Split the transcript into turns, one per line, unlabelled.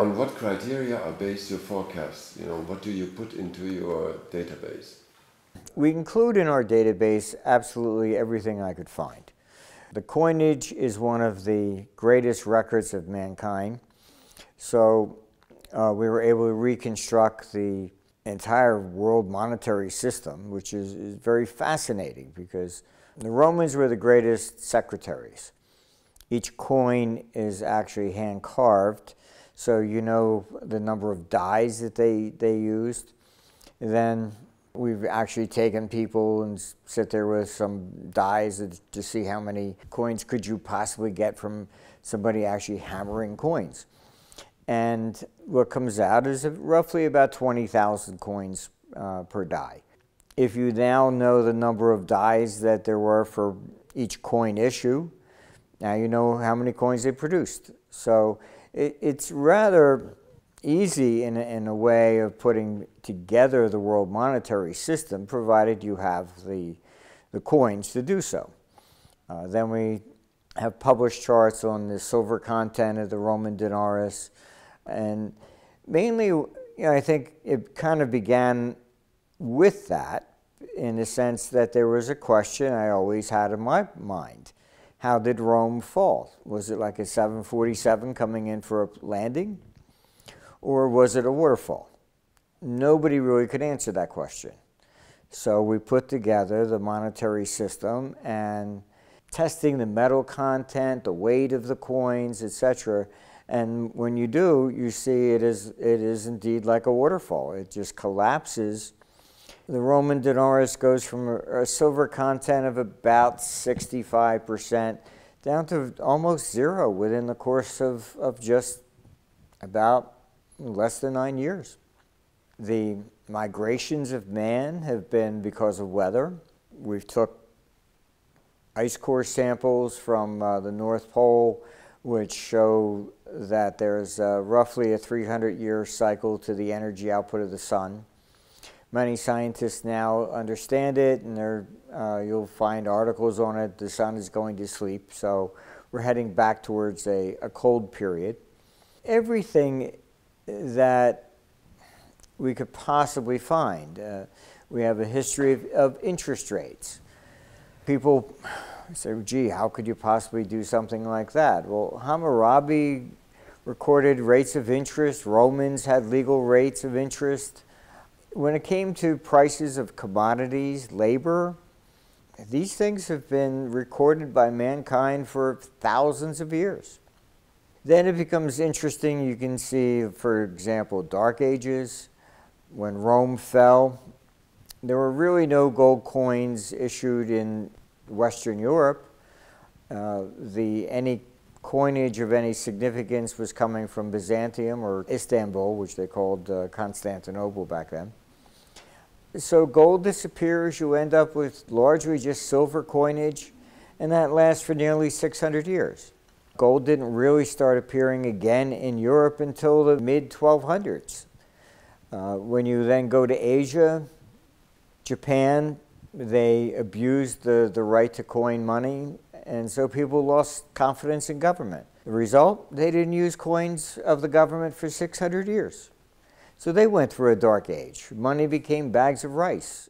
On what criteria are based your forecasts? What do you put into your database?
We include in our database absolutely everything I could find. The coinage is one of the greatest records of mankind. So we were able to reconstruct the entire world monetary system, which is very fascinating because the Romans were the greatest secretaries. Each coin is actually hand carved, so you know the number of dies that they used. And then we've actually taken people and sit there with some dies to see how many coins could you possibly get from somebody actually hammering coins. And what comes out is roughly about 20,000 coins per die. If you now know the number of dies that there were for each coin issue, now you know how many coins they produced. So it's rather easy in a way of putting together the world monetary system, provided you have the coins to do so. Then we have published charts on the silver content of the Roman denarius, and mainly, I think it kind of began with that, in the sense that there was a question I always had in my mind. How did Rome fall? Was it like a 747 coming in for a landing? Or was it a waterfall? Nobody really could answer that question. So we put together the monetary system and testing the metal content, the weight of the coins, etc. And when you do, you see it is indeed like a waterfall. It just collapses. The Roman denarius goes from a silver content of about 65% down to almost zero within the course of just about less than 9 years. The migrations of man have been because of weather. We've took ice core samples from the North Pole, which show that there's roughly a 300-year cycle to the energy output of the sun. Many scientists now understand it, and you'll find articles on it. The sun is going to sleep, so we're heading back towards a cold period. Everything that we could possibly find. We have a history of interest rates. People say, gee, how could you possibly do something like that? Well, Hammurabi recorded rates of interest. Romans had legal rates of interest. When it came to prices of commodities, labor, these things have been recorded by mankind for thousands of years. Then it becomes interesting. You can see, for example, Dark Ages. When Rome fell, there were really no gold coins issued in Western Europe. Any coinage of any significance was coming from Byzantium or Istanbul, which they called Constantinople back then. So gold disappears. You end up with largely just silver coinage, and that lasts for nearly 600 years. Gold didn't really start appearing again in Europe until the mid-1200s. When you then go to Asia, Japan, they abused the right to coin money, and so people lost confidence in government. The result, they didn't use coins of the government for 600 years. So they went through a dark age. Money became bags of rice.